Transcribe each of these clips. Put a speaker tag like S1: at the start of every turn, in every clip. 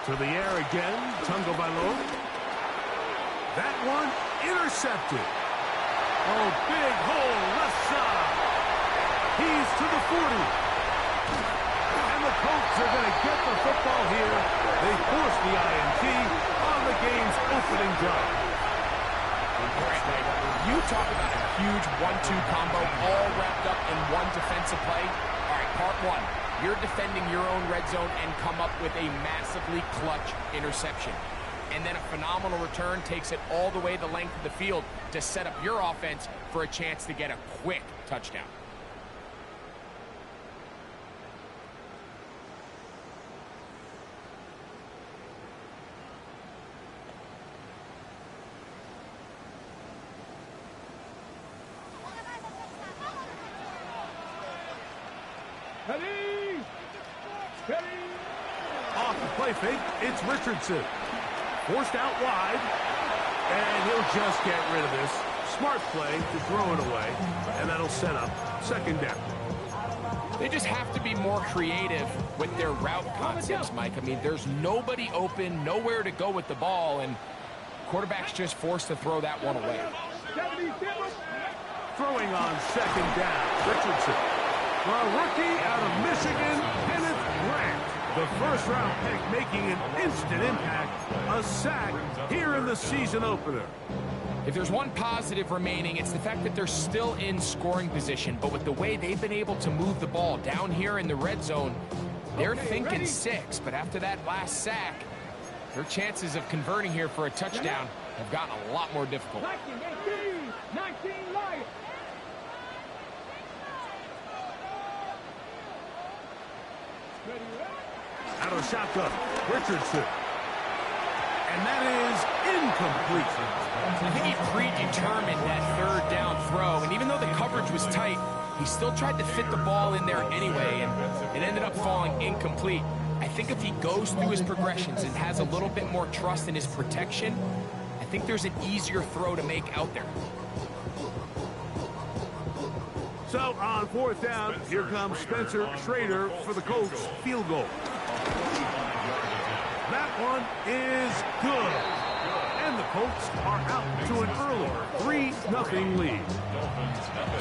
S1: To the air again, Tungo. That one intercepted. Oh, big hole left side. He's to the 40. And the Colts are going to get the football here. They force the INT on the game's opening drive.
S2: You talk about a huge 1-2 combo all wrapped up in one defensive play. All right, part one. You're defending your own red zone and come up with a massively clutch interception. And then a phenomenal return takes it all the way the length of the field to set up your offense for a chance to get a quick touchdown.
S1: Off the play fake, it's Richardson. Forced out wide, and he'll just get rid of this. Smart play to throw it away, and that'll set up second down.
S2: They just have to be more creative with their route concepts, Mike. I mean, there's nobody open, nowhere to go with the ball, and quarterback's just forced to throw that one away.
S1: Throwing on second down, Richardson. The rookie out of Michigan, Kenneth Grant. The first-round pick making an instant impact, a sack here in the season opener.
S2: If there's one positive remaining, it's the fact that they're still in scoring position, but with the way they've been able to move the ball down here in the red zone, they're thinking 6, but after that last sack, their chances of converting here for a touchdown have gotten a lot more difficult.
S3: 19 Lions.
S1: Out of shotgun, Richardson. And that is incomplete.
S2: I think he predetermined that third down throw, and even though the coverage was tight, he still tried to fit the ball in there anyway, and it ended up falling incomplete. I think if he goes through his progressions and has a little bit more trust in his protection, I think there's an easier throw to make out there.
S1: So on fourth down, here comes Spencer Schrader for the Colts field goal. That one is good. And the Colts are out to an early 3-0 lead.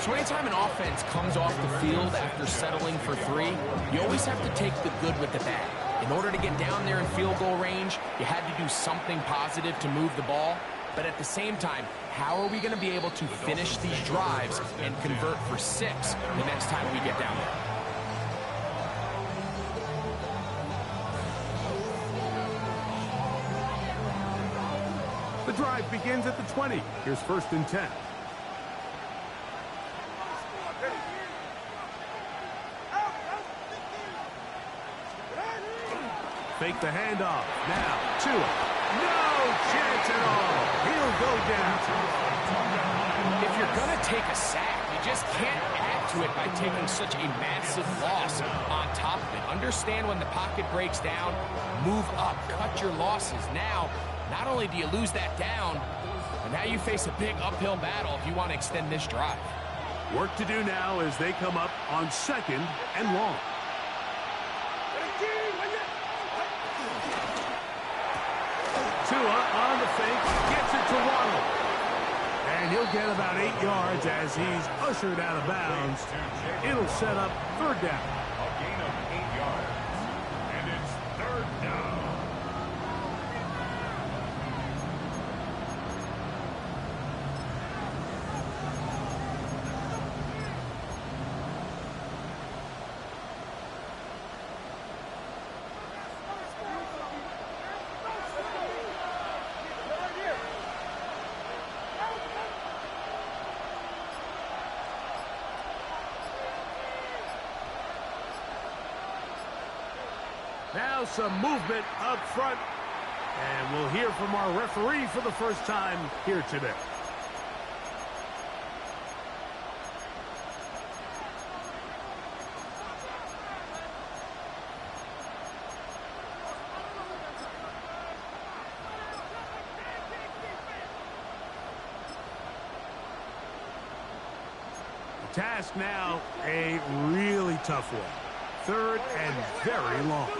S2: So anytime an offense comes off the field after settling for 3, you always have to take the good with the bad. In order to get down there in field goal range, you had to do something positive to move the ball. But at the same time, how are we going to be able to finish these drives and convert for 6 the next time we get down there?
S1: The drive begins at the 20. Here's 1st and 10. Fake the handoff. Now, Tua. No chance at all. He'll go down.
S2: If you're going to take a sack, you just can't add to it by taking such a massive loss on top of it. Understand when the pocket breaks down, move up, cut your losses. Now, not only do you lose that down, but now you face a big uphill battle if you want to extend this drive.
S1: Work to do now as they come up on 2nd and long. Tua on the fake, gets it to Waddle. And he'll get about 8 yards as he's ushered out of bounds. It'll set up 3rd down.
S4: A gain of 8 yards. And it's 3rd down.
S1: Now some movement up front. And we'll hear from our referee for the first time here today. The task now, a really tough one. 3rd and very long.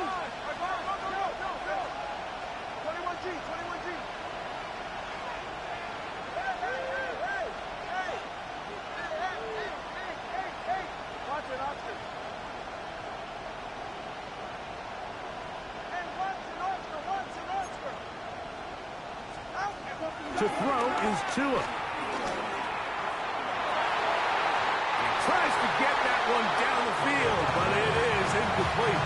S1: To throw is Tua. He tries to get that one down the field, but it is incomplete.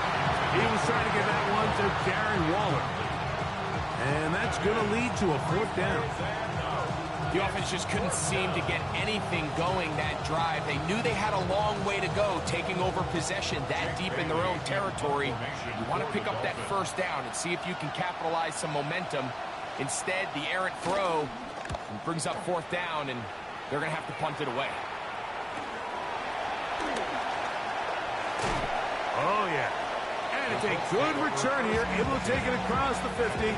S1: He was trying to get that one to Darren Waller. And that's going to lead to a 4th down.
S2: The offense just couldn't seem to get anything going that drive. They knew they had a long way to go, taking over possession that deep in their own territory. You want to pick up that 1st down and see if you can capitalize some momentum. Instead, the errant throw brings up 4th down, and they're going to have to punt it away.
S1: Oh, yeah. And it's a good return here, able to take it across the 50,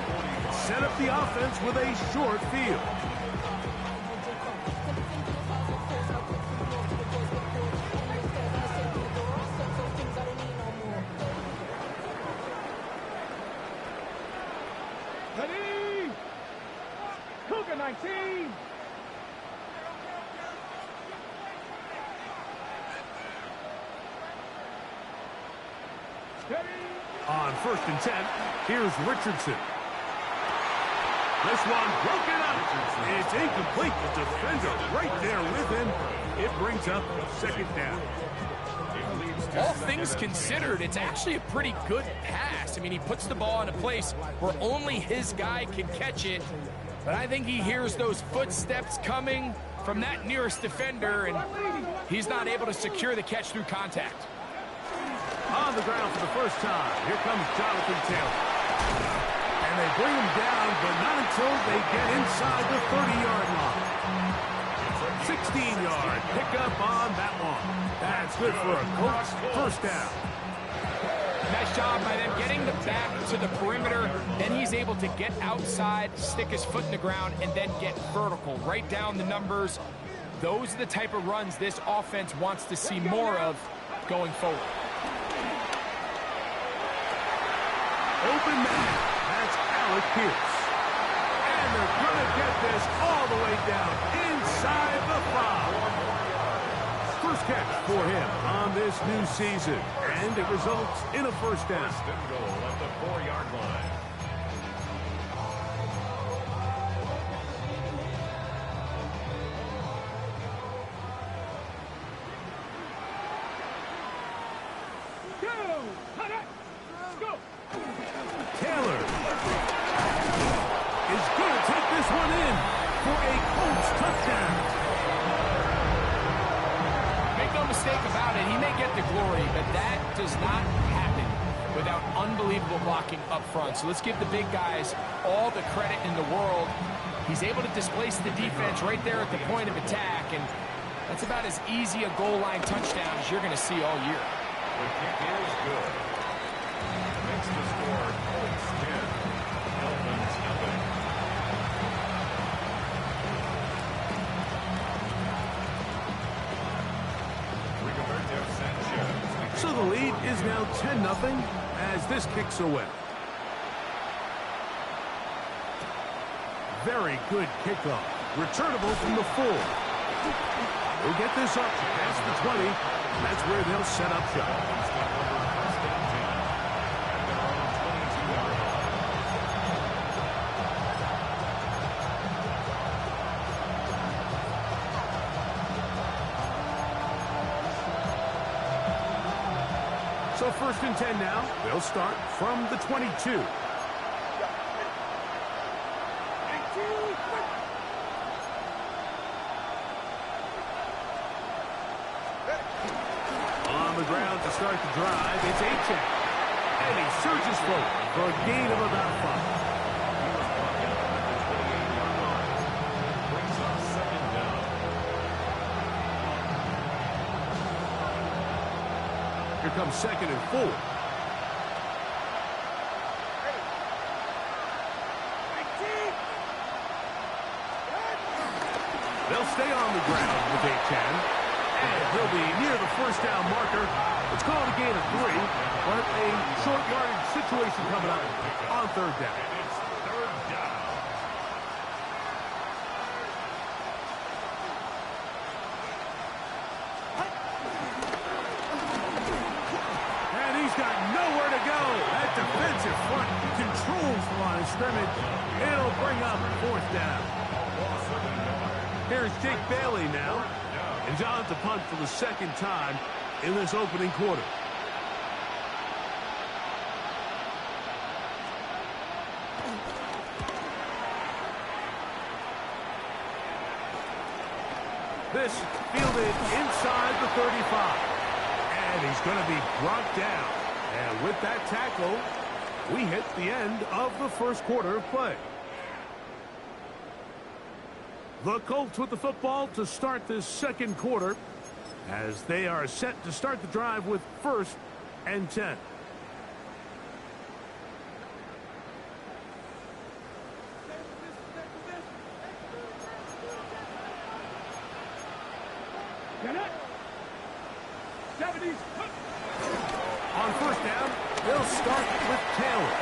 S1: set up the offense with a short field.
S3: Ready? Cougar 19.
S1: On 1st and 10, here's Richardson. This one broken up. It's incomplete. The defender right there with him. It brings up 2nd down.
S2: All things considered, it's actually a pretty good pass. I mean, he puts the ball in a place where only his guy can catch it. But I think he hears those footsteps coming from that nearest defender, and he's not able to secure the catch through contact.
S1: On the ground for the first time, here comes Jonathan Taylor. And they bring him down, but not until they get inside the 30-yard line. 16-yard pickup on that one. That's good for a Colts 1st down.
S2: Nice job by them getting the back to the perimeter. Then he's able to get outside, stick his foot in the ground, and then get vertical. Right down the numbers. Those are the type of runs this offense wants to see more of going forward.
S1: Open man. That's Alec Pierce. And they're going to get this all the way down inside the 5. First catch for him on this new season. And it results in a 1st down.
S4: 1st and goal at the 4-yard line.
S1: Taylor is going to take this one in for a Colts touchdown.
S2: Make no mistake about it, he may get the glory, but that does not happen without unbelievable blocking up front. So let's give the big guys all the credit in the world. He's able to displace the defense right there at the point of attack, and that's about as easy a goal line touchdown as you're going to see all year.
S4: The kick is good. Makes the score Colts 10, Dolphins nothing.
S1: So the lead is now 10-0 as this kicks away. Very good kickoff. Returnable from the 4. They'll get this up past the 20. That's where they'll set up shop. So 1st and 10 now. They'll start from the 22. On the ground to start the drive, it's Achane. And he surges forward for a gain of about 5. Here comes 2nd and 4. They'll stay on the ground with Achane. And he'll be near the 1st down marker. It's called a gain of 3, but a short yardage situation coming up on 3rd down.
S4: It's 3rd down.
S1: And he's got nowhere to go. That defensive front controls the line of scrimmage. It'll bring up 4th down.
S4: Loss of a yard.
S1: Here's Jake Bailey now. And John to punt for the second time in this opening quarter. This fielded inside the 35. And he's going to be brought down. And with that tackle, we hit the end of the first quarter of play. The Colts with the football to start this second quarter as they are set to start the drive with 1st and 10. On 1st down, they'll start with Taylor.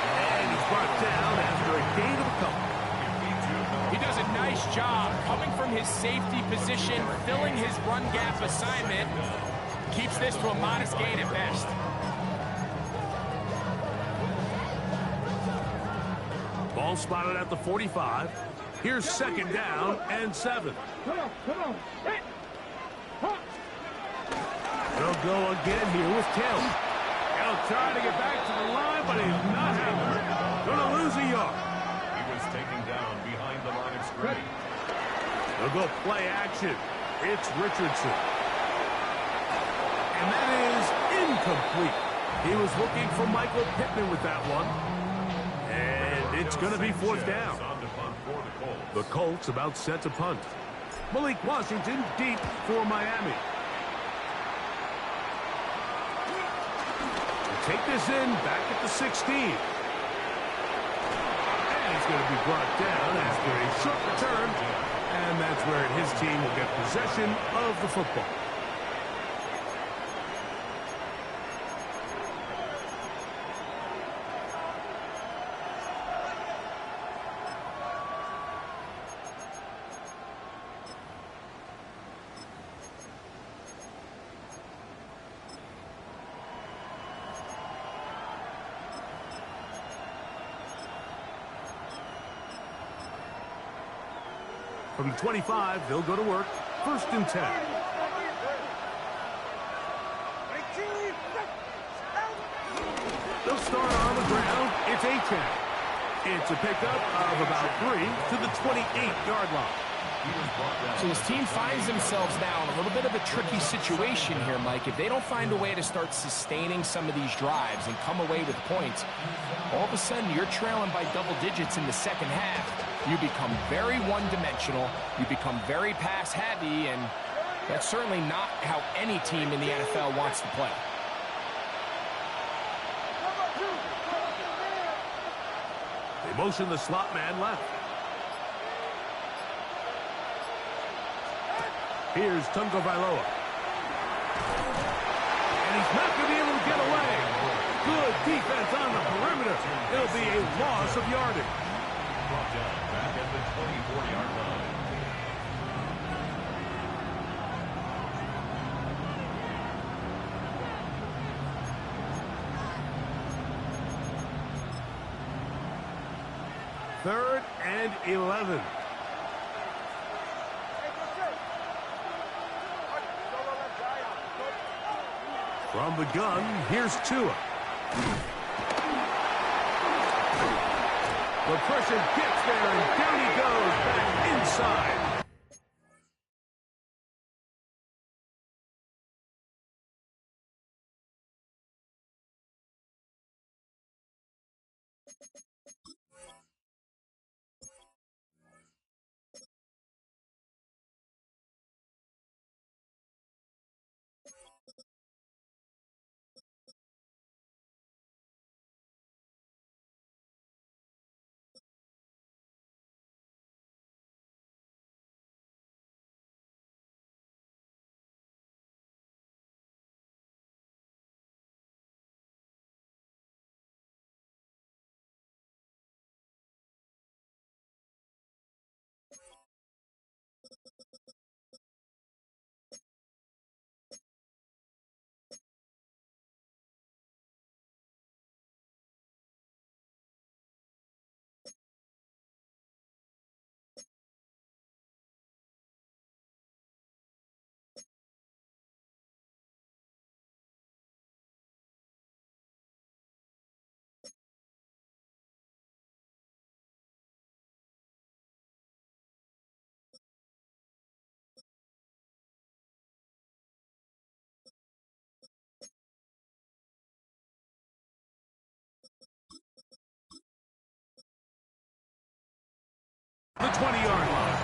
S1: And he's brought down after a gain of a couple.
S2: He does a nice job coming from his safety position, filling his run gap assignment. Keeps this to a modest gain at best.
S1: Ball spotted at the 45. Here's 2nd down and 7.
S3: Come on. Hit.
S1: They'll go again here with Taylor. He'll try to get back to the line, but he's not happening. Going to lose a yard.
S4: He was taken down behind the line of scrimmage.
S1: They'll go play action. It's Richardson. And that is incomplete. He was looking for Michael Pittman with that one. And it's going to be 4th down. The Colts about set to punt. Malik Washington deep for Miami. Take this in back at the 16. And he's going to be brought down after a short return. And that's where his team will get possession of the football. From the 25, they'll go to work. 1st and 10. They'll start on the ground. It's A-10. It's a pickup of about 3 to the 28-yard line.
S2: So his team finds themselves now in a little bit of a tricky situation here, Mike. If they don't find a way to start sustaining some of these drives and come away with points, all of a sudden you're trailing by double digits in the second half. You become very one-dimensional. You become very pass-heavy, and that's certainly not how any team in the NFL wants to play.
S1: They motion the slot man left. Here's Tungo Bailoa. And he's not going to be able to get away. Good defense on the perimeter. It'll be a loss of yardage.
S4: Brought down back at the 24-yard line.
S1: Third and 11. From the gun, here's Tua. The pressure gets there, and down he goes back inside. The 20-yard line.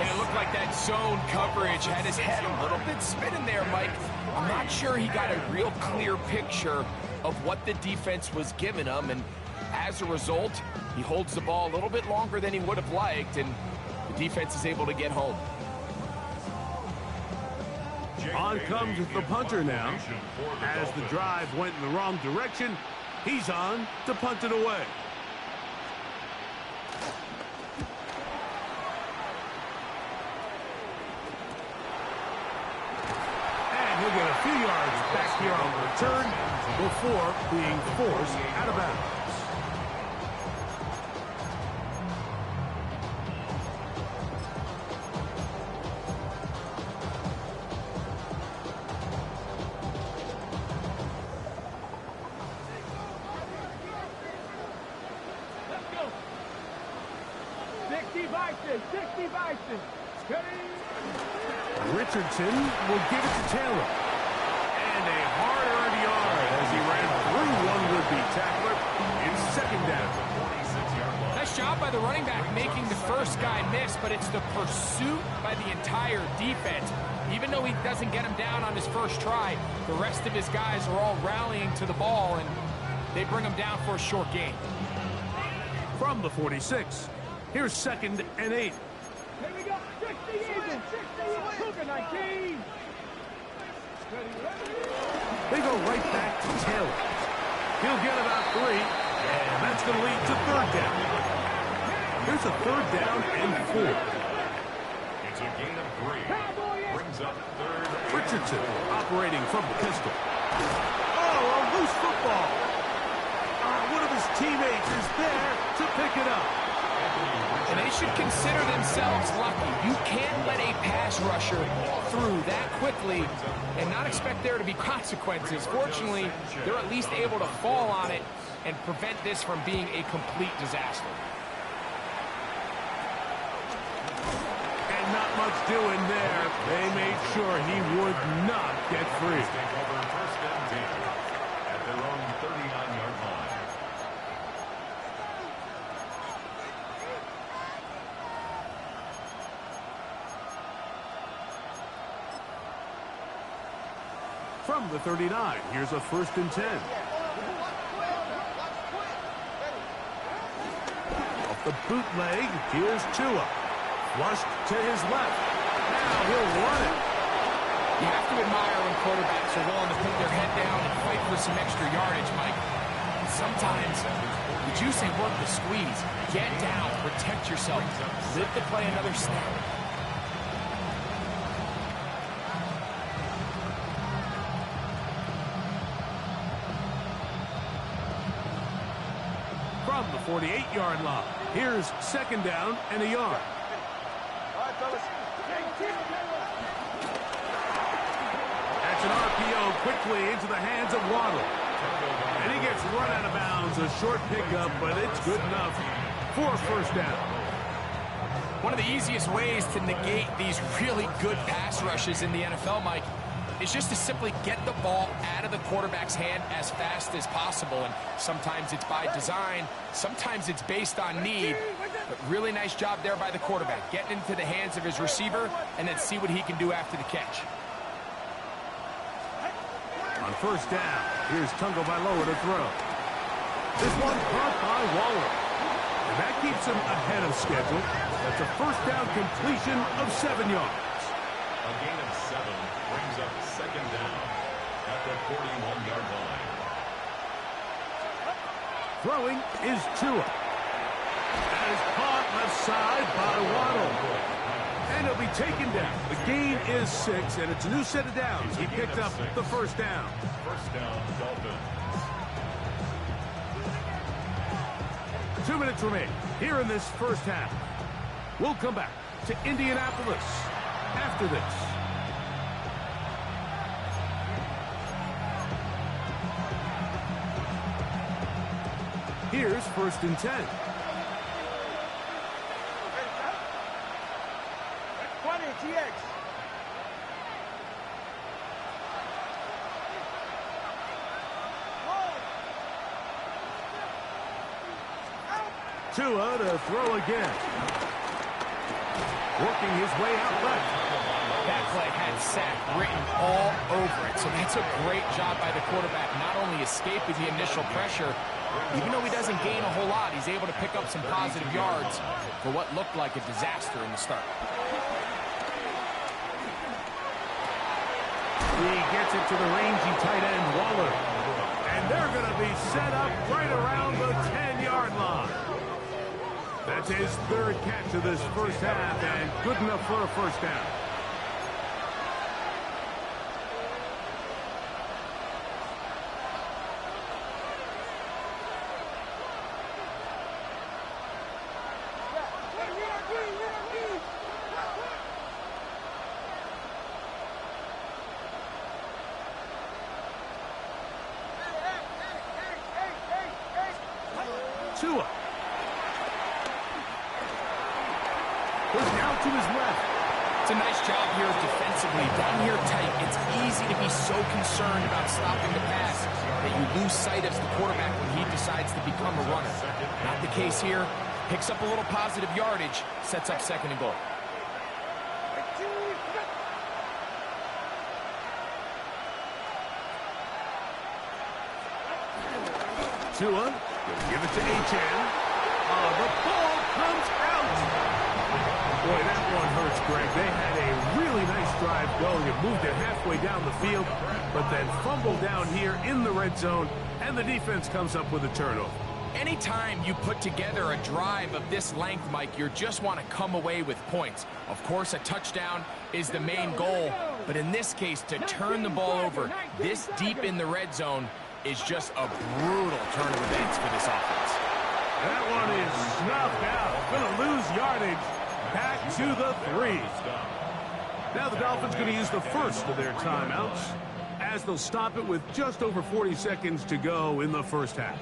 S2: And it looked like that zone coverage had his head a little bit spinning there, Mike. I'm not sure he got a real clear picture of what the defense was giving him, and as a result, he holds the ball a little bit longer than he would have liked, and the defense is able to get home.
S1: On comes the punter now. As the drive went in the wrong direction, he's on to punt it away. And he'll get a few yards back here on the return before being forced out of bounds. Richardson will give it to Taylor. And a hard-earned yard as he ran through one would-be tackler in second down.
S2: Nice job by the running back making the first guy miss, but it's the pursuit by the entire defense. Even though he doesn't get him down on his first try, the rest of his guys are all rallying to the ball, and they bring him down for a short gain.
S1: From the 46, here's 2nd and 8.
S3: Here we go. 60 even. 60 Cougar 19.
S1: They go right back to Taylor. He'll get about 3, and that's going to lead to 3rd down. Here's a 3rd down and 4.
S4: It's a gain of 3. Brings up 3rd.
S1: Richardson operating from the pistol. Oh, a loose football. One of his teammates is there to pick it up.
S2: And they should consider themselves lucky. You can't let a pass rusher through that quickly and not expect there to be consequences. Fortunately, they're at least able to fall on it and prevent this from being a complete disaster.
S1: And not much doing there. They made sure he would not get free.
S4: Take over 1st and 10 at their own 39-yard line.
S1: From the 39, here's a 1st and 10. Off the bootleg, here's Tua. Flushed to his left. Now he'll run it.
S2: You have to admire when quarterbacks are willing to put their head down and fight for some extra yardage, Mike. And sometimes, the juice ain't worth the squeeze. Get down, protect yourself, live to play another snap.
S1: From the 48-yard line, here's 2nd down and a yard. That's an RPO quickly into the hands of Waddle. And he gets run out of bounds. A short pickup, but it's good enough for a 1st down.
S2: One of the easiest ways to negate these really good pass rushes in the NFL, Mike, is just to simply get the ball out of the quarterback's hand as fast as possible. And sometimes it's by design, sometimes it's based on need. But really nice job there by the quarterback, getting into the hands of his receiver and then see what he can do after the catch.
S1: On 1st down, here's Tagovailoa to throw. This one caught by Waller. And that keeps him ahead of schedule. That's a 1st down completion of 7 yards.
S4: A gain of 7 brings up 2nd down at the 41-yard line.
S1: Throwing is Tua. That is caught left side by Waddle. And he'll be taken down. The gain is 6, and it's a new set of downs. He picked up the 1st down.
S4: 1st down, Dolphins.
S1: 2 minutes remain here in this 1st half. We'll come back to Indianapolis after this. Here's 1st and 10.
S3: 20 TX.
S1: Tua to throw again. Working his way out left.
S2: That play had sack written all over it, so that's a great job by the quarterback, not only escaping the initial pressure, even though he doesn't gain a whole lot, he's able to pick up some positive yards for what looked like a disaster in the start.
S1: He gets it to the rangy tight end, Waller. And they're going to be set up right around the 10-yard line. That's his third catch of this first half, and good enough for a first down. Tua. Goes now to his left.
S2: It's a nice job here defensively. Down here tight, it's easy to be so concerned about stopping the pass that you lose sight of the quarterback when he decides to become a runner. Not the case here. Picks up a little positive yardage, sets up second and goal.
S1: Tua, gonna give it to Achane. The ball comes out. Boy, that one hurts, Greg. They had a really nice drive going and moved it halfway down the field, but then fumbled down here in the red zone, and the defense comes up with a turnover.
S2: Anytime you put together a drive of this length, Mike, you just want to come away with points. Of course, a touchdown is the main goal, but in this case, to turn the ball over this deep in the red zone is just a brutal turn of events for this offense.
S1: That one is snuffed out. Going to lose yardage. Back to the 3. Now the Dolphins going to use the first of their timeouts as they'll stop it with just over 40 seconds to go in the first half.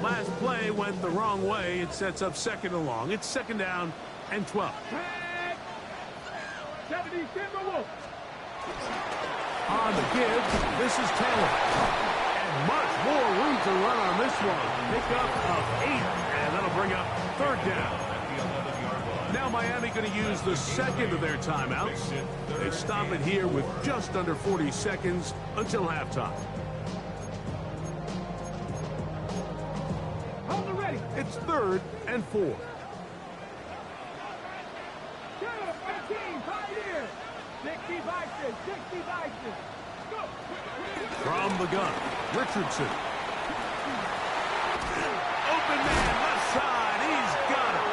S1: Last play went the wrong way. It sets up second and long. It's second down and 12. On the give, this is Taylor. And much more room to run on this one. Pick up of 8, and that'll bring up third down. Now Miami going to use the second of their timeouts. They stop it here with just under 40 seconds until halftime. It's third and 4. From the gun, Richardson. Open man, left side. He's got it.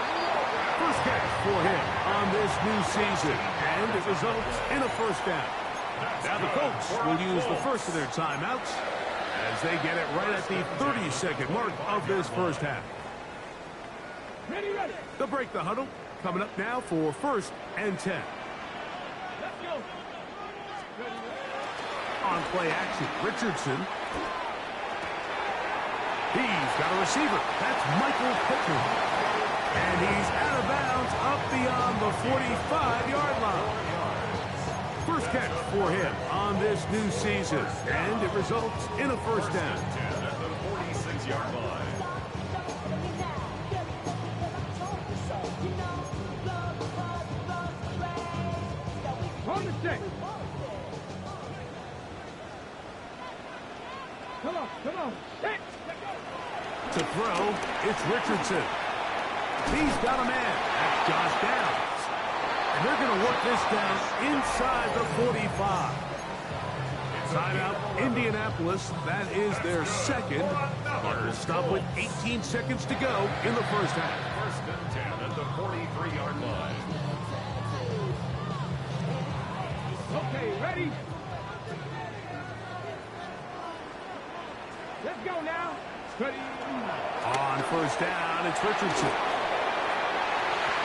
S1: First catch for him on this new season, and it results in a first down. Now the Colts will use the first of their timeouts as they get it right at the 30-second mark of this first half. They'll break the huddle. Coming up now for first and 10. On play action, Richardson. He's got a receiver. That's Michael Pittman. And he's out of bounds up beyond the 45-yard line. First catch for him on this new season. And it results in a first down.
S4: At the 46-yard line.
S3: Come on.
S1: To throw, it's Richardson. He's got a man. That's Josh Downs. And they're going to work this down inside the 45. Timeout, Indianapolis. That is their second. They'll stop with 18 seconds to go in the first half.
S4: First and 10 at the 43-yard line.
S3: Okay, ready? Let's go now. Ready.
S1: On first down, it's Richardson.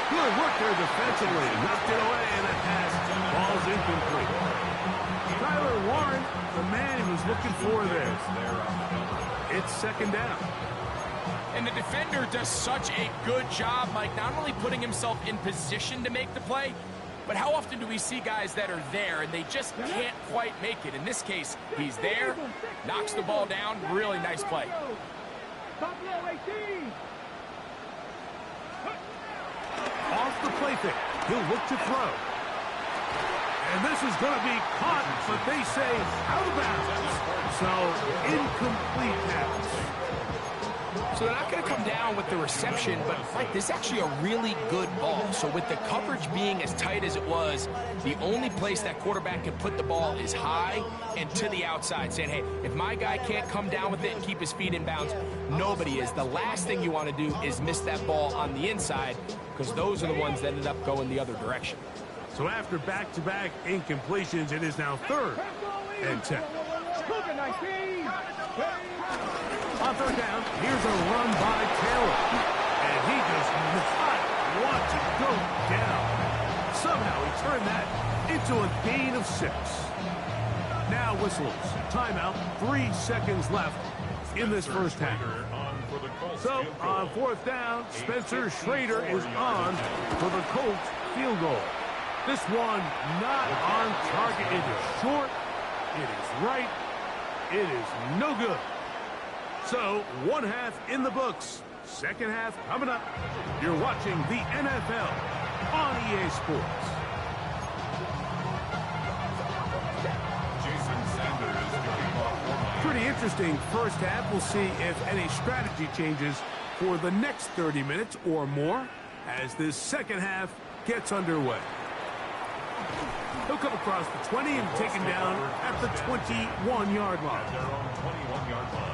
S1: Good work there defensively. Knocked it away, and that pass falls incomplete. Tyler Warren, the man he was looking for there. It's second down.
S2: And the defender does such a good job, Mike, not only putting himself in position to make the play, But how often do we see guys that are there and they just can't quite make it? In this case, he's there, knocks the ball down. Really nice play.
S3: Top low 18.
S1: Off the play fake. He'll look to throw. And this is going to be caught, but they say out of bounds. So, incomplete pass.
S2: So they're not going to come down with the reception, but Mike, this is actually a really good ball. So with the coverage being as tight as it was, the only place that quarterback can put the ball is high and to the outside, saying, hey, if my guy can't come down with it and keep his feet in bounds, nobody is. The last thing you want to do is miss that ball on the inside, because those are the ones that ended up going the other direction.
S1: So after back-to-back incompletions, it is now 3rd and 10. On 3rd down, here's a run by Taylor. And he does not want to go down. Somehow he turned that into a gain of 6. Now whistles. Timeout. 3 seconds left in this first half. So on 4th down, Spencer Schrader is on for the Colts field goal. This one not on target. It is short. It is right. It is no good. So, 1 half in the books. 2nd half coming up. You're watching the NFL on EA Sports.
S4: Jason Sanders kicking off.
S1: Pretty interesting first half. We'll see if any strategy changes for the next 30 minutes or more as this 2nd half gets underway. He'll come across the 20 and taken down at the 21-yard line.
S4: At their own 21-yard line.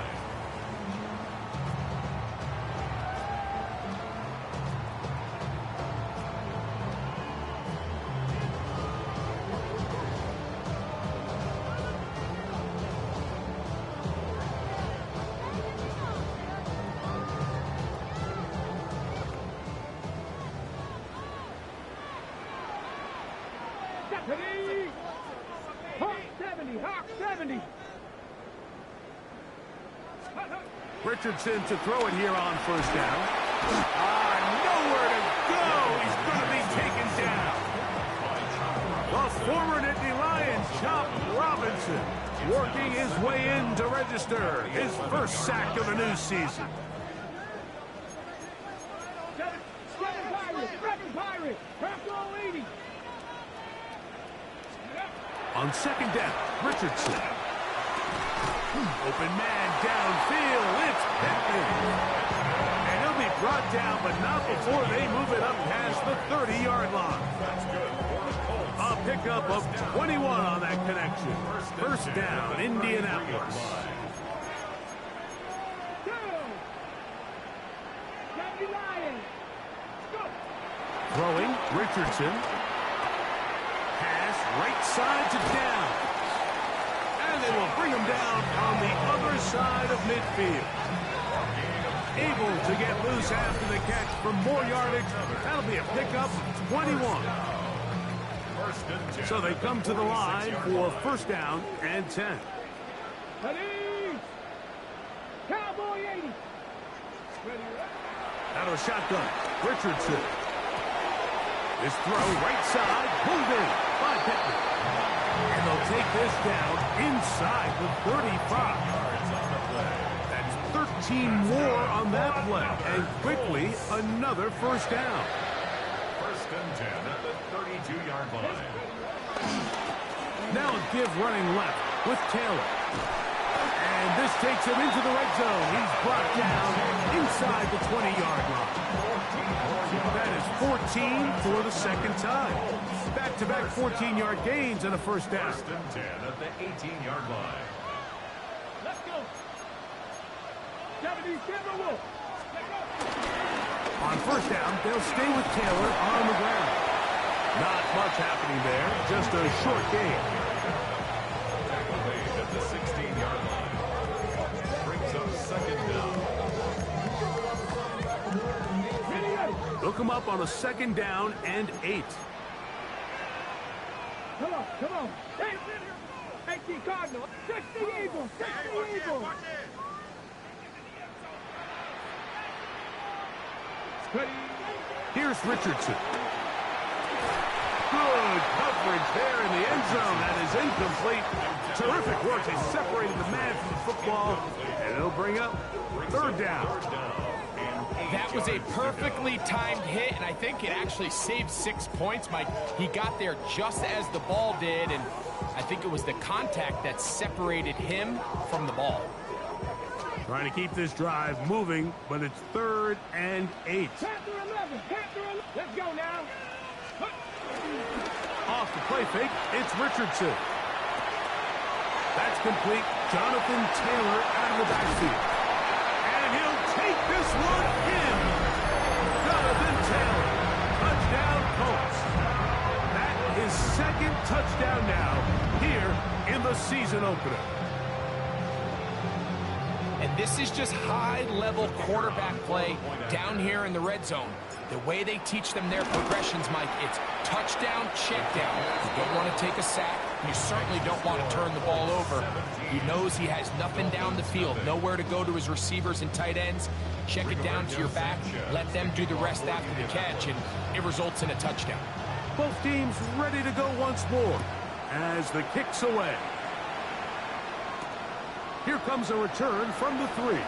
S3: Hawk 70.
S1: Richardson to throw it here on 1st down. Nowhere to go. He's going to be taken down. The former Nittany Lion, Chop Robinson, working his way in to register his first sack of the new season.
S3: Seven Pirates. Half goal 80.
S1: On 2nd down, Richardson. Open man downfield. It's Pittman. And he'll be brought down, but not before they move it up past the 30-yard line. A pickup of 21 on that connection. First down, Indianapolis. Throwing, Richardson. Pass, right side to down. And they will bring him down on the other side of midfield. Able to get loose after the catch for more yardage. That'll be a pickup of 21. So they come to the line for 1st down and 10.
S3: Cowboy 80.
S1: Out of shotgun, Richardson. This throw right side, pulled in by Pittman. And they'll take this down inside the 35. That's 13 more on that play. And quickly, another 1st down.
S4: 1st and 10 at the 32-yard line.
S1: Now a give running left with Taylor. And this takes him into the red zone. He's brought down inside the 20-yard line. That is 14 for the 2nd time. Back-to-back 14-yard gains and a 1st down.
S4: 1st and 10 at the 18-yard line.
S3: Let's go. 70 Timberwolves.
S1: On 1st down, they'll stay with Taylor on the ground. Not much happening there, just a short gain.
S4: Tackle made at the 16-yard line. Brings up 2nd down.
S1: They'll come up on a 2nd down and 8.
S3: Come on. Hey, 18 Cardinal. 60 Eagles. 60 Eagles.
S1: Here's Richardson. Good coverage there in the end zone. That is incomplete. Terrific work. They separated the man from the football, and it'll bring up third down.
S2: That was a perfectly timed hit, and I think it actually saved 6 points, Mike. He got there just as the ball did, and I think it was the contact that separated him from the ball.
S1: Trying to keep this drive moving, but it's 3rd and 8.
S3: Panther 11, Panther 11. Let's go now.
S1: Off the play fake, it's Richardson. That's complete. Jonathan Taylor out of the backfield. And he'll take this one in. Jonathan Taylor. Touchdown, Colts. That is 2nd touchdown now here in the season opener.
S2: And this is just high-level quarterback play down here in the red zone. The way they teach them their progressions, Mike, it's touchdown, check down. You don't want to take a sack. You certainly don't want to turn the ball over. He knows he has nothing down the field, nowhere to go to his receivers and tight ends. Check it down to your back. Let them do the rest after the catch, and it results in a touchdown.
S1: Both teams ready to go once more as the kick's away. Here comes a return from the 3.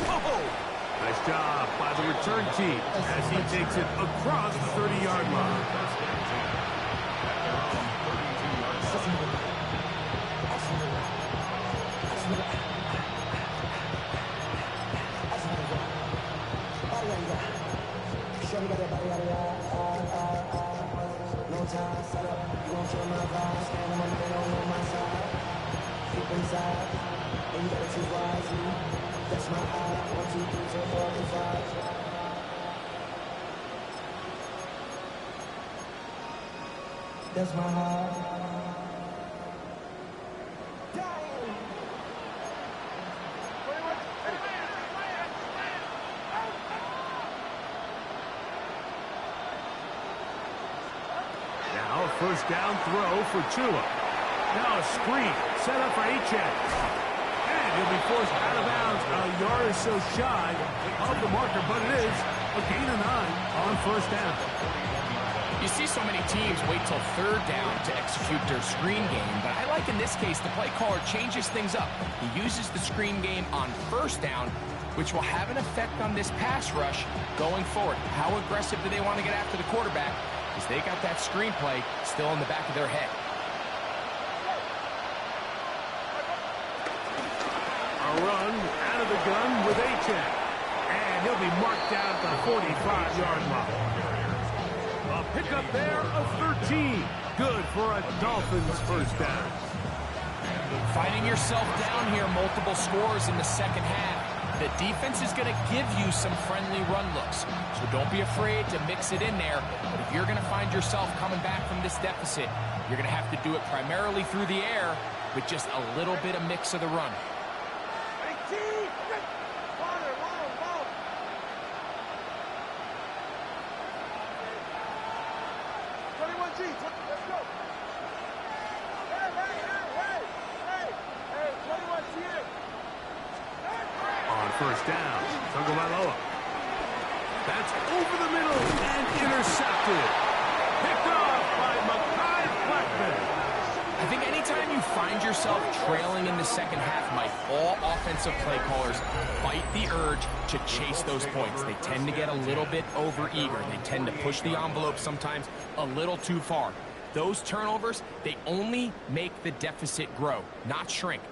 S1: Oh! Nice job by the return team as he takes it across the 30-yard line.
S5: That's my eye. 1, 2, 3, 4, 5. That's my heart.
S1: Now a first down throw for Tua. Now a screen set up for H.A. He'll be forced out of bounds a yard or so shy of the marker, but it is a gain of 9 on first down.
S2: You see so many teams wait till 3rd down to execute their screen game, but I like in this case the play caller changes things up. He uses the screen game on 1st down, which will have an effect on this pass rush going forward. How aggressive do they want to get after the quarterback? Because they got that screen play still in the back of their head.
S1: Run out of the gun with H.A. And he'll be marked down at the 45-yard line. A pickup there of 13. Good for a Dolphins first down.
S2: Finding yourself down here, multiple scores in the 2nd half. The defense is going to give you some friendly run looks. So don't be afraid to mix it in there. But if you're going to find yourself coming back from this deficit, you're going to have to do it primarily through the air with just a little bit of mix of the run.
S1: First down, Tagovailoa. That's over the middle and intercepted. Picked off by Mekhi Blackman.
S2: I think anytime you find yourself trailing in the 2nd half, Mike, all offensive play callers fight the urge to chase those points. They tend to get a little bit overeager. They tend to push the envelope sometimes a little too far. Those turnovers, they only make the deficit grow, not shrink.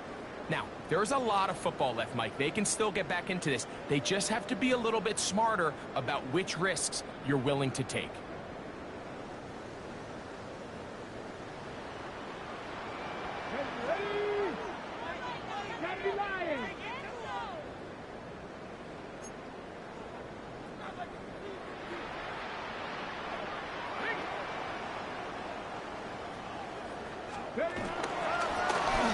S2: Now, there's a lot of football left, Mike. They can still get back into this. They just have to be a little bit smarter about which risks you're willing to take.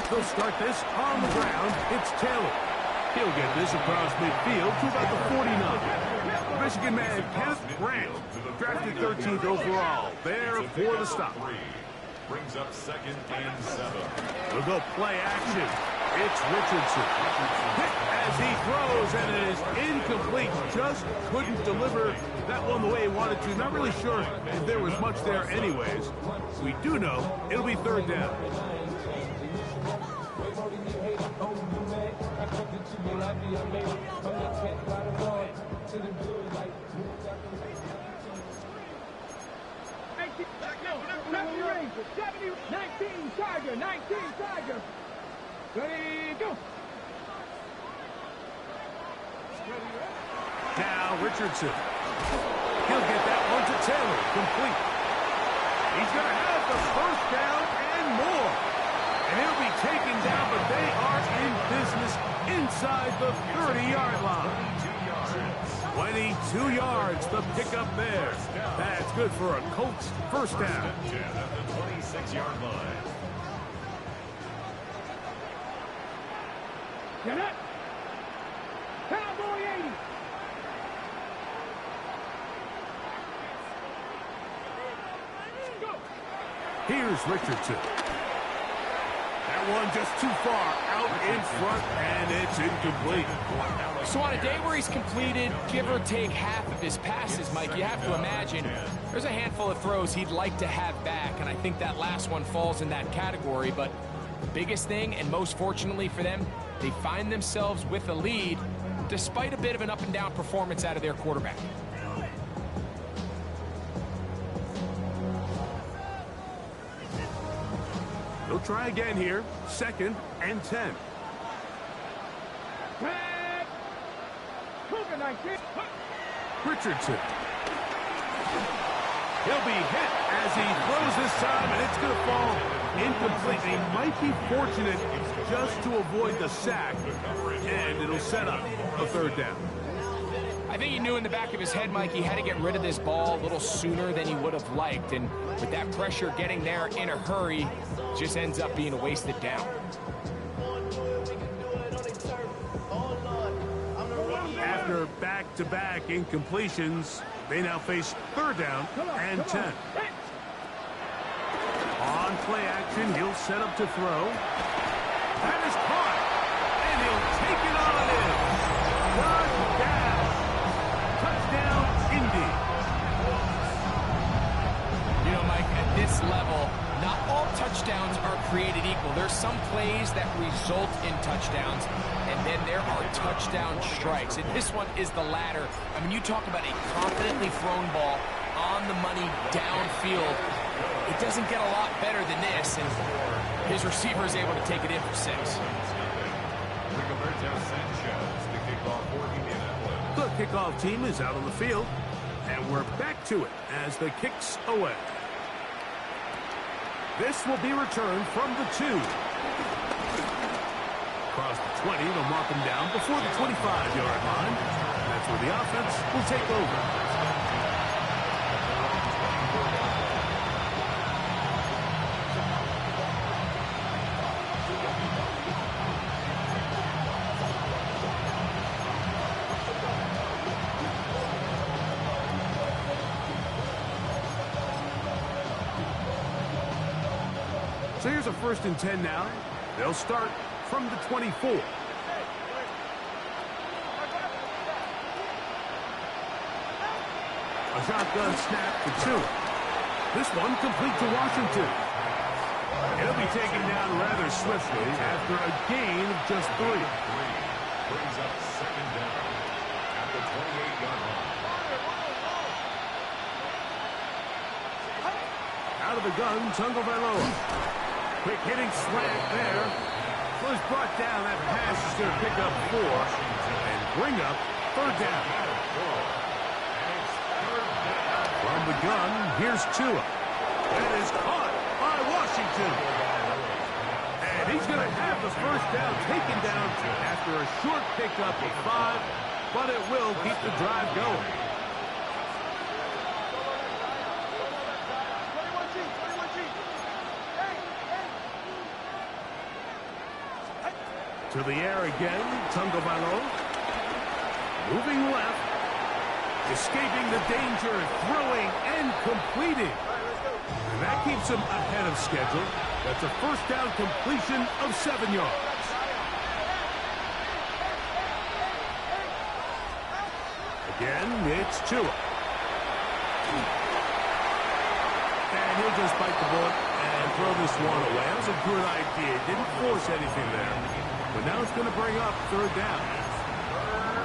S1: They'll start this on the ground. It's Taylor. He'll get this across midfield to about the 49. Michigan man Kenneth Grant, drafted 13th overall, there for the stop.
S4: Brings up 2nd and 7.
S1: We'll go play action. It's Richardson. Hit as he throws, and it is incomplete. Just couldn't deliver that one the way he wanted to. Not really sure if there was much there anyways. We do know it'll be third down.
S3: Lefty Ranger, 70, 19 Tiger, 19 Tiger. Ready, go.
S1: Now Richardson. He'll get that one to Taylor. Complete. He's going to have the first down and more. And he'll be taken down, but they are in business inside the 30-yard line. 22 yards, the pickup there. That's good for a Colts first down.
S4: At the 26-yard line.
S3: Get it. Cowboy 80. Go.
S1: Here's Richardson. That one just too far out in front, and it's incomplete.
S2: So on a day where he's completed, give or take half of his passes, Mike, you have to imagine there's a handful of throws he'd like to have back, and I think that last one falls in that category. But the biggest thing, and most fortunately for them, they find themselves with a lead despite a bit of an up-and-down performance out of their quarterback.
S1: They'll try again here. 2nd and 10.
S3: Red. Cougar 19.
S1: Richardson. He'll be hit as he throws this time, and it's going to fall incomplete. He might be fortunate just to avoid the sack, and it'll set up a third down.
S2: I think he knew in the back of his head, Mike, he had to get rid of this ball a little sooner than he would have liked. And with that pressure getting there in a hurry, just ends up being a wasted down.
S1: After back-to-back incompletions, they now face third down and 10. On play action, he'll set up to throw. That is caught, and he'll take it on in. Touchdown. Touchdown, Indy.
S2: You know, Mike, at this level, not all touchdowns are created equal. There's some plays that result in touchdowns, and then there are touchdown strikes. And this one is the latter. I mean, you talk about a confidently thrown ball on the money downfield. It doesn't get a lot better than this, and his receiver is able to take it in for 6.
S1: The kickoff team is out on the field, and we're back to it as the kick's away. This will be returned from the 2. Across the 20, they'll mark him down before the 25-yard line. That's where the offense will take over. So here's a 1st and 10 now. They'll start from the 24. A shotgun snap for 2. This one complete to Washington. He'll be taken down rather swiftly after a gain of just 3.
S4: Brings up 2nd down at the 28-yard line.
S1: Out of the gun, Tungo Bailoa. Quick hitting slant there. Was brought down. That pass is going to pick up 4 and bring up third down. From the gun, here's Tua. That is caught by Washington. And he's going to have the first down taken down after a short pickup of 5, but it will keep the drive going. To the air again, Tungo Bailoa. Moving left. Escaping the danger, throwing and completing. And that keeps him ahead of schedule. That's a first down completion of 7 yards. it's Tua. And he'll just bite the bullet and throw this one away. That was a good idea. Didn't force anything there. But now it's going to bring up third down.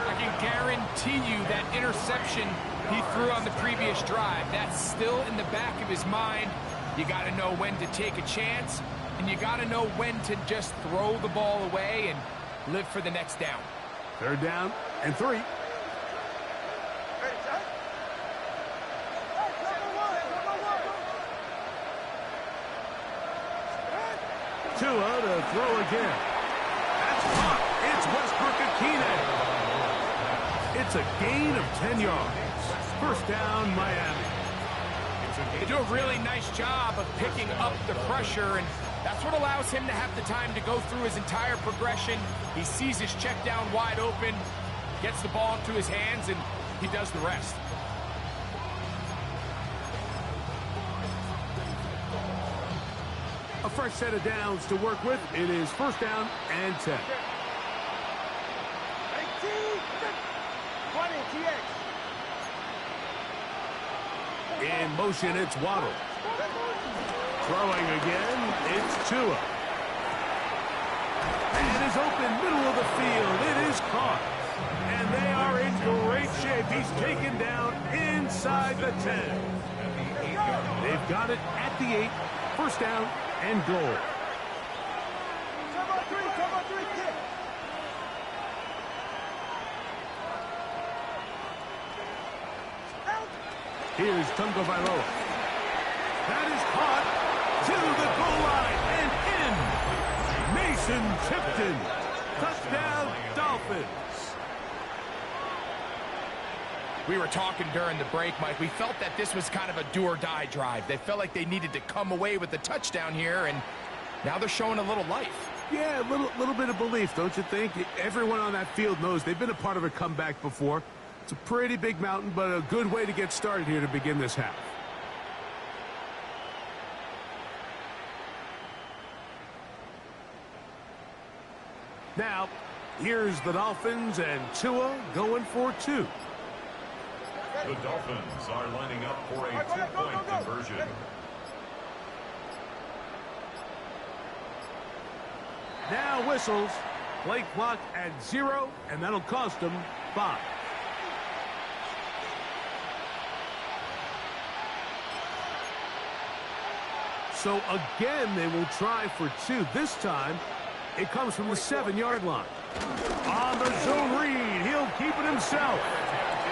S2: I can guarantee you that interception he threw on the previous drive, that's still in the back of his mind. You got to know when to take a chance, and you got to know when to just throw the ball away and live for the next down.
S1: Third down and 3. Tua to throw again. That's caught. It's Westbrook Akine. It's a gain of 10 yards. First down, Miami.
S2: They do a really nice job of picking up the pressure, and that's what allows him to have the time to go through his entire progression. He sees his check down wide open, gets the ball into his hands, and he does the rest.
S1: A fresh set of downs to work with. It is first down and 10.
S3: 20, TX.
S1: In motion, it's Waddle. Throwing again, it's Tua. And it is open, middle of the field. It is caught. And they are in great shape. He's taken down inside the 10. They've got it at the 8. First down and goal.
S3: Turbo 3, kick.
S1: Here's Tungo Vailoa. That is caught to the goal line and in. Mason Tipton. Touchdown, Dolphins.
S2: We were talking during the break, Mike. We felt that this was kind of a do-or-die drive. They felt like they needed to come away with the touchdown here, and now they're showing a little life.
S1: Yeah, a little bit of belief, don't you think? Everyone on that field knows they've been a part of a comeback before. It's a pretty big mountain, but a good way to get started here to begin this half. Now, here's the Dolphins and Tua going for 2.
S4: The Dolphins are lining up for a 2-point conversion.
S1: Now whistles. Play clock at 0, and that'll cost them 5. So again, they will try for 2. This time, it comes from the 7-yard line. On the zone read, he'll keep it himself.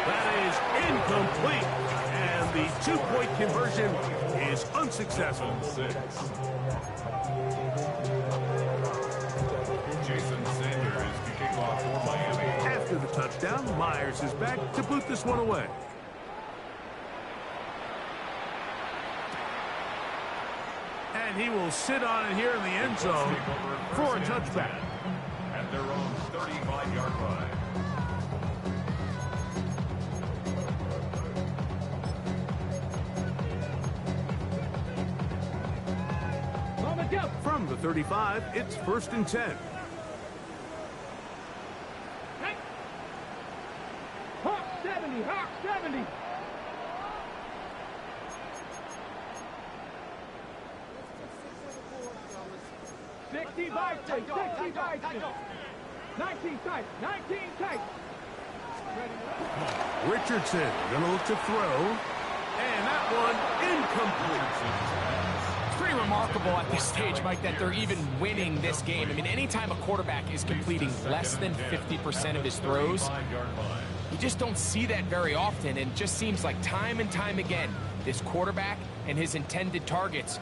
S1: That is incomplete. And the 2-point conversion is unsuccessful.
S4: Jason Sanders to kick off for Miami.
S1: After the touchdown, Myers is back to boot this one away. And he will sit on it here in the end zone for a touchback.
S4: At their own 35-yard line.
S1: From the 35, it's 1st and 10.
S3: Hawk 70, Hawk 70. $60 by 19 tight, 19 tight.
S1: Richardson going to look to throw. And that one incomplete.
S2: It's pretty remarkable at this stage, Mike, that they're even winning this game. I mean, anytime a quarterback is completing less than 50% of his throws, you just don't see that very often. And it just seems like time and time again, this quarterback and his intended targets,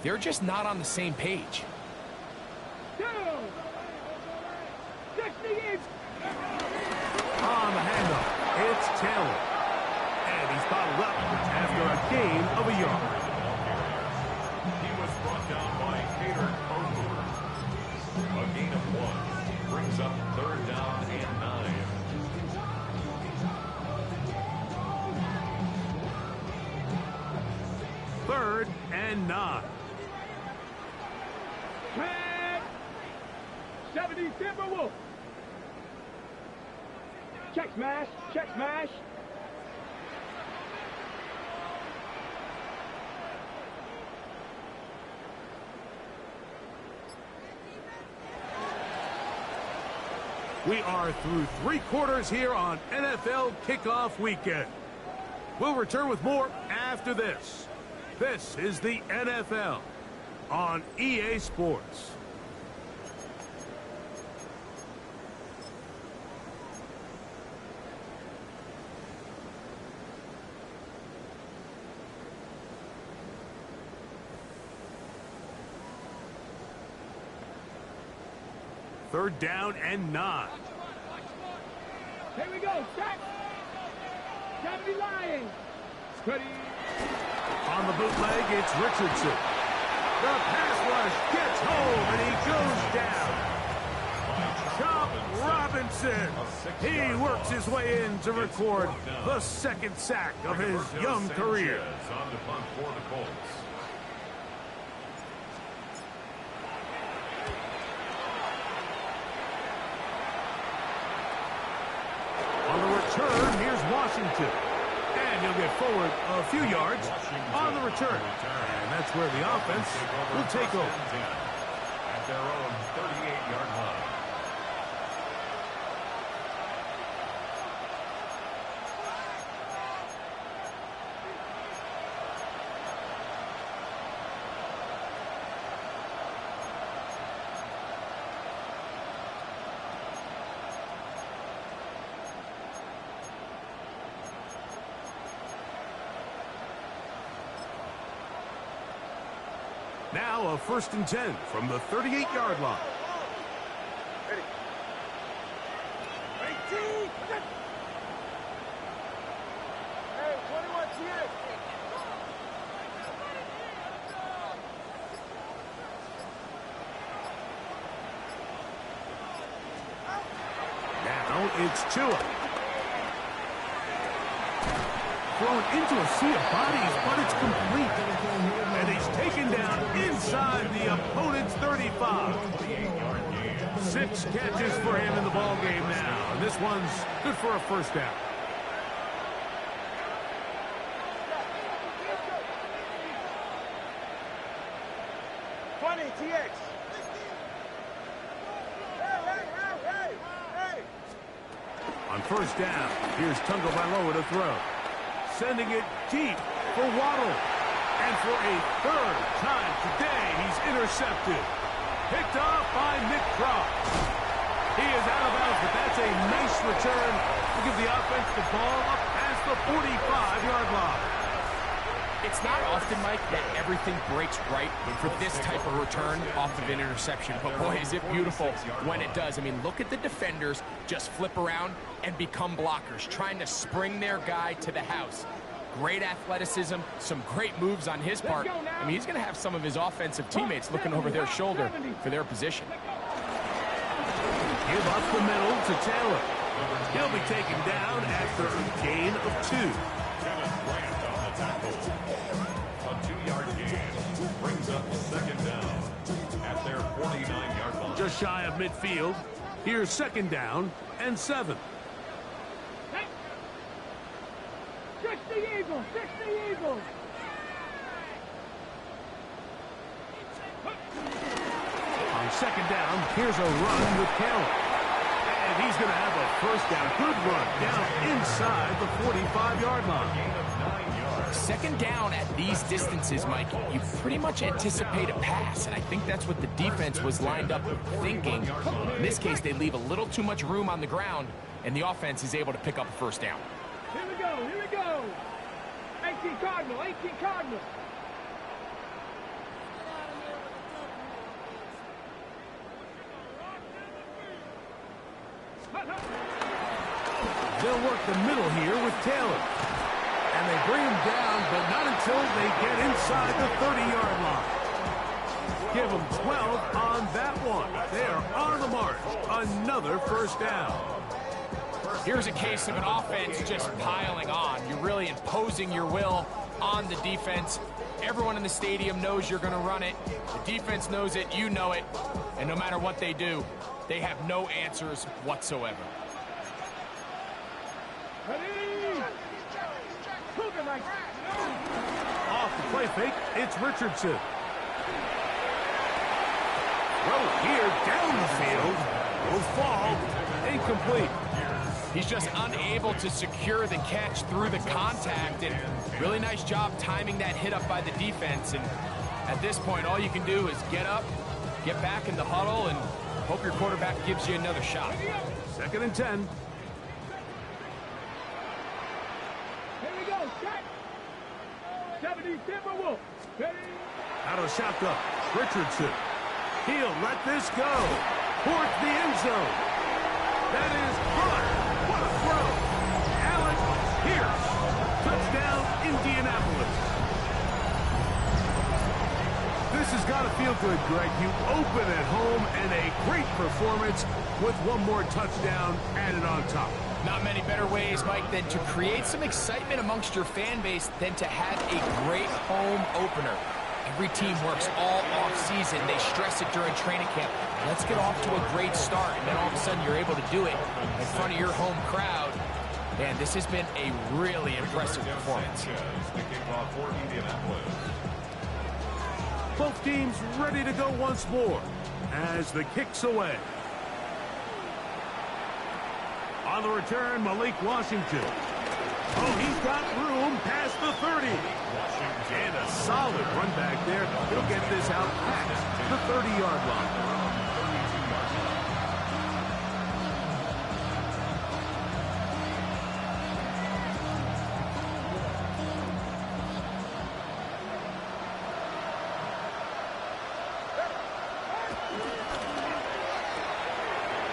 S2: they're just not on the same page.
S3: 68.
S1: On the handoff, it's Taylor. And he's bottled up after a gain of a yard.
S4: He was brought down by Cater Carter. A gain of 1 brings up 3rd down and 9.
S1: 3rd and 9.
S3: 70 Timberwolf. Check smash, check smash.
S1: We are through 3 quarters here on NFL Kickoff Weekend. We'll return with more after this. This is the NFL on EA Sports. Third down and 9.
S3: Here we go. Stop. Gotta be lying. Steady.
S1: On the bootleg, it's Richardson. The pass rush gets home, and he goes down. Chop Robinson. He works his way in to record the 2nd sack of his young career.
S4: On the punt for the Colts.
S1: On the return, here's Washington. And he'll get forward a few yards on the return. And that's where the offense will take over.
S4: At their own 38-yard line.
S1: Now a 1st and 10 from the 38-yard line.
S3: Ready. 18. Hey, 21 TX.
S1: Now it's Tua. Thrown into a sea of bodies, but it's complete. And he's taken down inside the opponent's 35. 6 catches for him in the ball game now. And this one's good for a 1st down.
S3: TX. Hey.
S1: On 1st down, here's Tagovailoa to throw. Sending it deep for Waddle. And for a 3rd time today, he's intercepted. Picked off by Nick Cross. He is out of bounds, but that's a nice return to give the offense the ball up past the 45-yard line.
S2: It's not often, Mike, that everything breaks right for this type of return off of an interception. But, boy, is it beautiful when it does. I mean, look at the defenders just flip around and become blockers, trying to spring their guy to the house. Great athleticism, some great moves on his part. I mean, he's going to have some of his offensive teammates looking over their shoulder for their position.
S1: Give up the middle to Taylor. He'll be taken down after a gain of 2.
S4: A 2-yard gain brings up 2nd down at their 49-yard line.
S1: Just shy of midfield. Here's 2nd down and 7.
S3: 60 Eagles. 60 Eagles.
S1: On 2nd down, here's a run with Taylor. And he's going to have a 1st down. Good run down inside the 45-yard line.
S2: 2nd down at these distances, Mike, you pretty much anticipate a pass, and I think that's what the defense was lined up thinking. In this case, they leave a little too much room on the ground, and the offense is able to pick up a 1st down.
S3: Here we go. 18 Cardinal.
S1: They'll work the middle here with Taylor. And they bring him down, but not until they get inside the 30-yard line. Give them 12 on that one. They are on the march. Another 1st down.
S2: Here's a case of an offense just piling on. You're really imposing your will on the defense. Everyone in the stadium knows you're going to run it. The defense knows it. You know it. And no matter what they do, they have no answers whatsoever.
S1: Off the play fake, it's Richardson. Throw here down the field. Will fall. Incomplete.
S2: He's just unable to secure the catch through the contact, and really nice job timing that hit up by the defense. And at this point, all you can do is get up, get back in the huddle, and hope your quarterback gives you another shot.
S1: 2nd and 10.
S3: Here we go, set. 70 Timberwolves. Ready?
S1: Out of shotgun. Richardson. He'll let this go. Towards the end zone. That is caught. What a throw. Alex Pierce. Touchdown, Indianapolis. This has got to feel good, Greg. You open at home and a great performance with one more touchdown added on top.
S2: Not many better ways, Mike, than to create some excitement amongst your fan base than to have a great home opener. Every team works all off-season. They stress it during training camp. Let's get off to a great start, and then all of a sudden you're able to do it in front of your home crowd. Man, this has been a really impressive performance.
S1: Both teams ready to go once more as the kick's away. On the return, Malik Washington. Oh, he's got room past the 30. And a solid run back there. He'll get this out past the 30-yard line.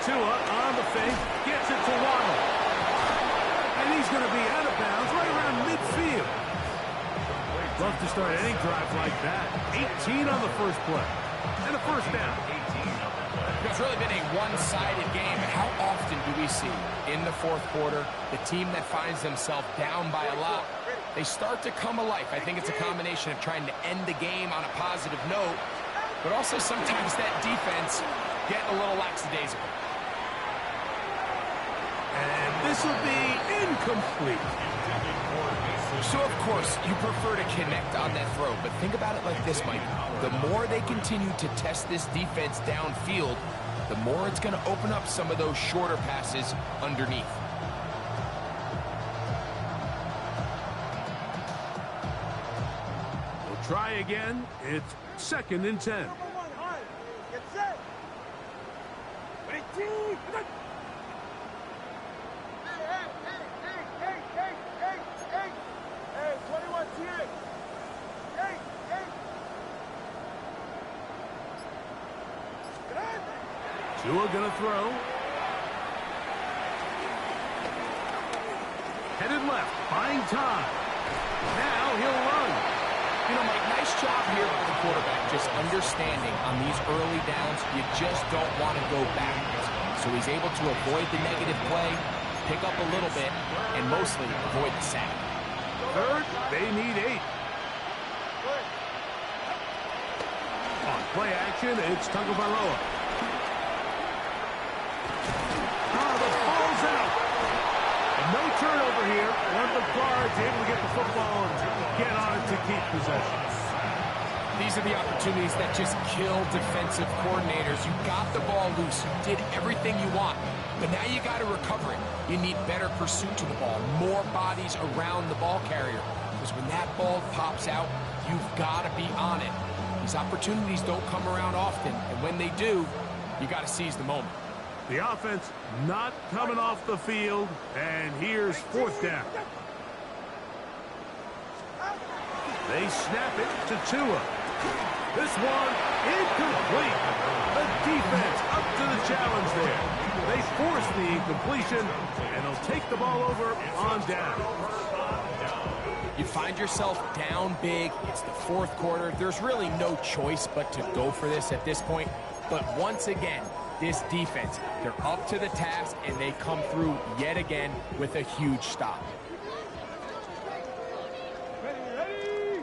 S1: Tua on the fake, gets it to Waddle. And he's going to be out of bounds right around midfield. Love to start any drive like that. 18 on the first play. And a first down.
S2: It's really been a one-sided game. How often do we see in the fourth quarter the team that finds themselves down by a lot, they start to come alive? I think it's a combination of trying to end the game on a positive note, but also sometimes that defense getting a little lackadaisical.
S1: And this will be incomplete.
S2: So, of course, you prefer to connect on that throw, but think about it like this, Mike. The more they continue to test this defense downfield, the more it's going to open up some of those shorter passes underneath.
S1: We'll try again. It's 2nd and 10.
S3: Get set. Ready, team. Hey, 21 cheering. Hey.
S1: Tua gonna throw. Headed left, buying time. Now he'll run.
S2: You know, Mike, nice job here by the quarterback, just understanding on these early downs, you just don't want to go backwards. So he's able to avoid the negative play, pick up a little bit, and mostly avoid the sack.
S1: Third, they need 8. On play action, it's Tagovailoa. The ball's out. No turnover here. One of the guards able to get the football and get on it to keep possession.
S2: These are the opportunities that just kill defensive coordinators. You got the ball loose. You did everything you want. But now you got to recover it. You need better pursuit to the ball, more bodies around the ball carrier. Because when that ball pops out, you've got to be on it. These opportunities don't come around often. And when they do, you got to seize the moment.
S1: The offense not coming off the field, and here's 4th down. They snap it to Tua. This one incomplete. The defense up to the challenge there. They force the incompletion, and they'll take the ball over on down.
S2: You find yourself down big. It's the fourth quarter. There's really no choice but to go for this at this point. But once again, this defense, they're up to the task, and they come through yet again with a huge stop.
S3: Ready.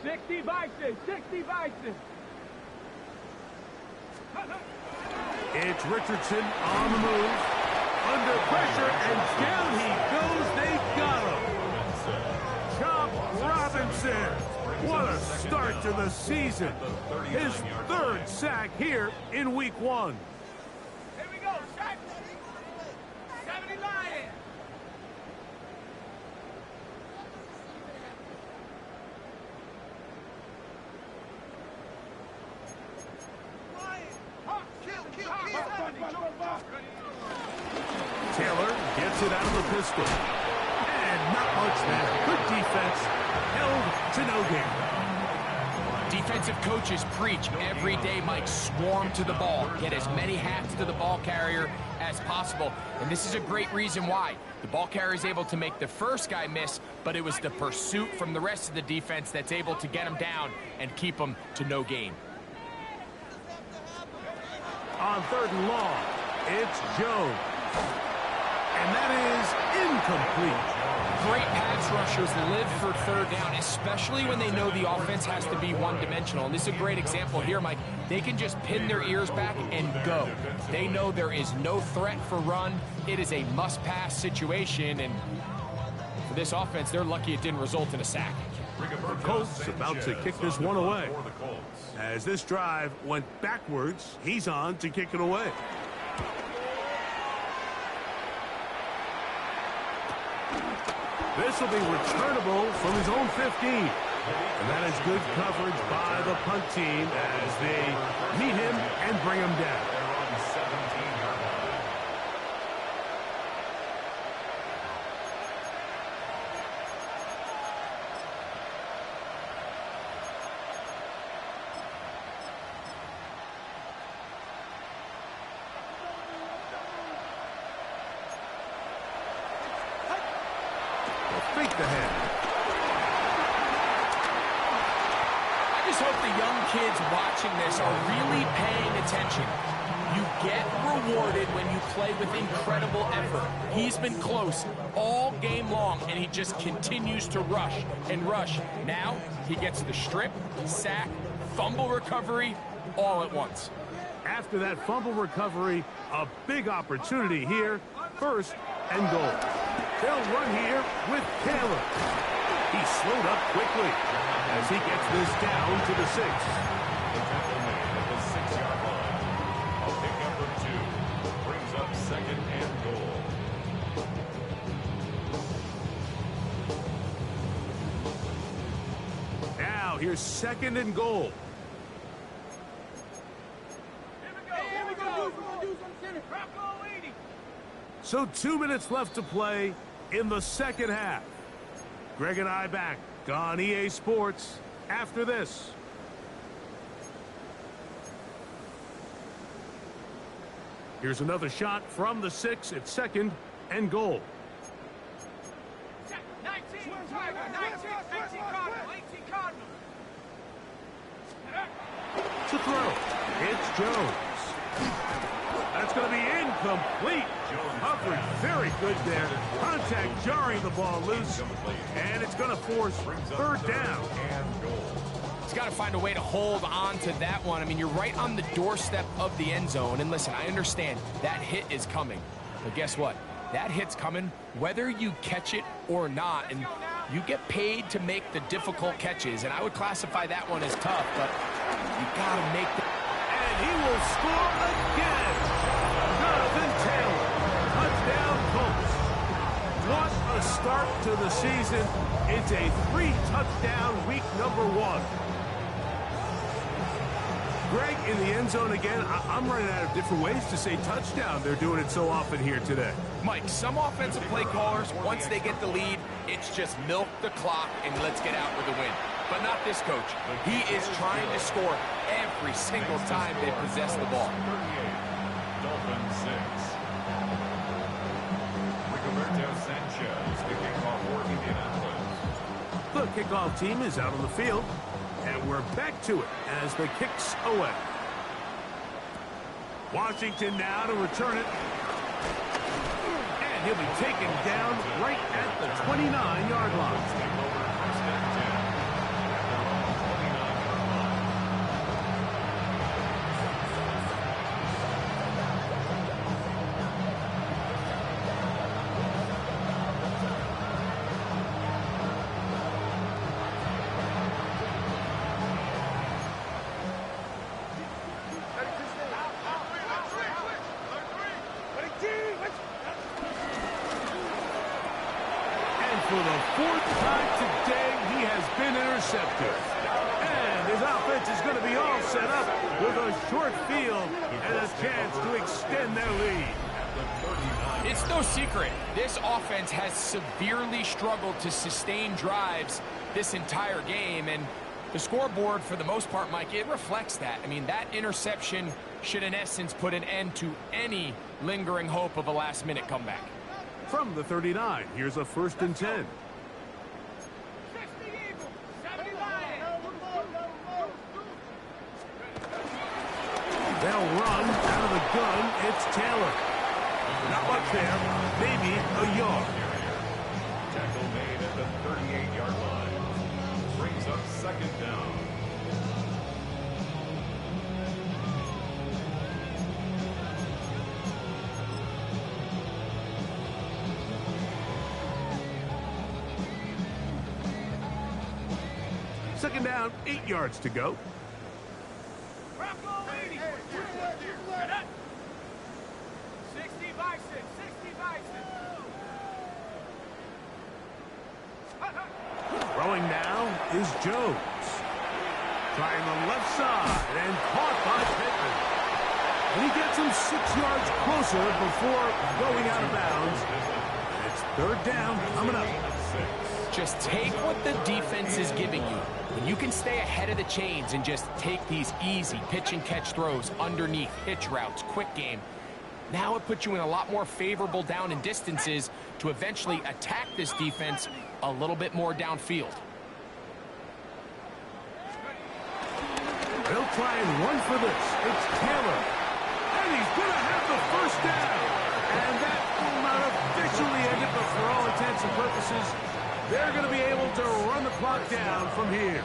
S3: 60 Vices.
S1: It's Richardson on the move. Under pressure, and down he goes. They got him. Chop Robinson. What a start to the season. His 3rd sack here in week 1. Taylor gets it out of the pistol. And not much there. Good defense. Held to no gain.
S2: Defensive coaches preach every day, Mike, swarm to the ball. Get as many hats to the ball carrier as possible. And this is a great reason why. The ball carrier is able to make the first guy miss, but it was the pursuit from the rest of the defense that's able to get him down and keep him to no gain.
S1: On 3rd and long, it's Jones. And that is incomplete.
S2: Great pass rushers live for 3rd down, especially when they know the offense has to be one-dimensional. And this is a great example here, Mike. They can just pin their ears back and go. They know there is no threat for run. It is a must-pass situation, and for this offense, they're lucky it didn't result in a sack.
S1: The Colts about to kick this one away. As this drive went backwards, he's on to kick it away. This will be returnable from his own 15. And that is good coverage by the punt team as they meet him and bring him down. Fake the head.
S2: I just hope the young kids watching this are really paying attention. You get rewarded when you play with incredible effort. He's been close all game long, and he just continues to rush and rush. Now he gets the strip, sack, fumble recovery all at once.
S1: After that fumble recovery, a big opportunity here. 1st and goal. They'll run here with Taylor. He slowed up quickly as he gets this down to the 6.
S4: At the 6-yard line. A pickup of 2. Brings up 2nd and goal.
S1: Now here's 2nd and goal. So 2 minutes left to play in the 2nd half. Greg and I back on EA Sports after this. Here's another shot from the 6 at 2nd and goal.
S3: 19 Tiger, 19 Cardinal, 18 Cardinal.
S1: To throw, it's Jones. That's going to be incomplete. Coverage very good there. Contact jarring the ball loose. And it's going to force 3rd down.
S2: He's got to find a way to hold on to that one. I mean, you're right on the doorstep of the end zone. And listen, I understand that hit is coming. But guess what? That hit's coming whether you catch it or not. And you get paid to make the difficult catches. And I would classify that one as tough, but you got to make the...
S1: And he will score again. Jonathan Taylor. Touchdown Colts. What a start to the season. It's a 3-touchdown week number 1. Greg, in the end zone again, I'm running out of different ways to say touchdown. They're doing it so often here today.
S2: Mike, some offensive play callers, once they get the lead, it's just milk the clock and let's get out with a win. But not this coach. He is trying to score every single time they possess the ball.
S4: 38, Dolphins 6. Rigoberto Sanchez, the kickoff for Indianapolis.
S1: The kickoff team is out on the field, and we're back to it as the kick's away. Washington now to return it. And he'll be taken down right at the 29-yard line. For the 4th time today, he has been intercepted. And his offense offense is going to be all set up with a short field and a chance to extend their lead.
S2: It's no secret, this offense has severely struggled to sustain drives this entire game, and the scoreboard, for the most part, Mike, it reflects that. I mean, that interception should, in essence, put an end to any lingering hope of a last-minute comeback.
S1: From the 39, here's a 1st and 10. They'll run out of the gun. It's Taylor. Not much there. Maybe a yard.
S4: Tackle made at the 38-yard line. Brings up 2nd down.
S1: Second down, 8 yards to go.
S3: 60 Bison, 60 Bison.
S1: Throwing now is Jones. Trying the left side and caught by Pittman. And he gets him 6 yards closer before going out of bounds. It's 3rd down coming up.
S2: Just take what the defense is giving you. When you can stay ahead of the chains and just take these easy pitch-and-catch throws underneath, hitch routes, quick game, now it puts you in a lot more favorable down and distances to eventually attack this defense a little bit more downfield.
S1: They'll try and run for this. It's Taylor. And he's going to have the 1st down. And that will not officially end it, but for all intents and purposes, they're going to be able to run the clock down from here.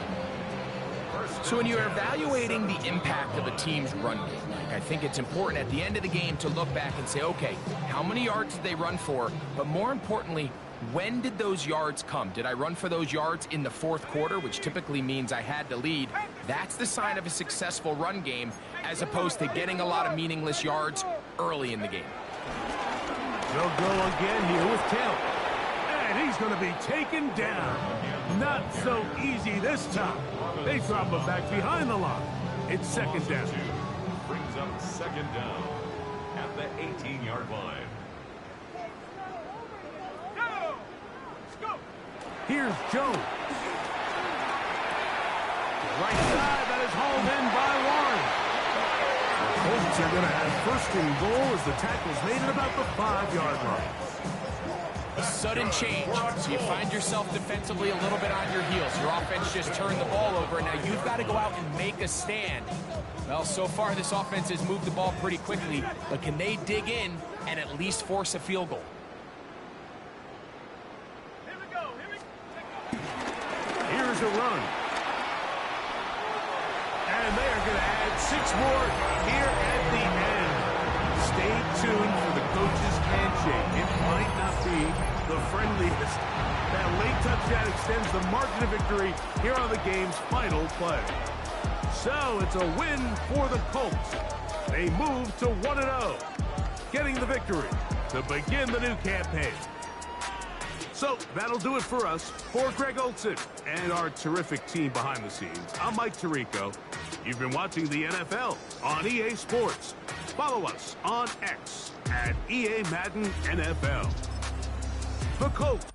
S2: So when you're evaluating the impact of a team's run game, Mike, I think it's important at the end of the game to look back and say, okay, how many yards did they run for? But more importantly, when did those yards come? Did I run for those yards in the 4th quarter, which typically means I had to lead? That's the sign of a successful run game, as opposed to getting a lot of meaningless yards early in the game.
S1: They'll go again here with Taylor. And he's going to be taken down. Not so easy this time. They drop him back behind the line. It's 2nd down.
S4: Brings up 2nd down at the 18-yard line.
S1: Here's Jones. Right side, that is hauled in by Warren. The Colts are going to have 1st and goal as the tackle's made at about the 5-yard line.
S2: A sudden change, so you find yourself defensively a little bit on your heels. Your offense just turned the ball over, and now you've got to go out and make a stand. Well, so far this offense has moved the ball pretty quickly, but can they dig in and at least force a field goal?
S1: Here's a run. And they are going to add 6 more here at the end. Stay tuned for the coach's handshake. It might not be the friendliest. That late touchdown extends the margin of victory here on the game's final play. So it's a win for the Colts. They move to 1-0, getting the victory to begin the new campaign. So that'll do it for us. For Greg Olson and our terrific team behind the scenes, I'm Mike Tirico. You've been watching the NFL on EA Sports. Follow us on X at EA Madden NFL. The Colts.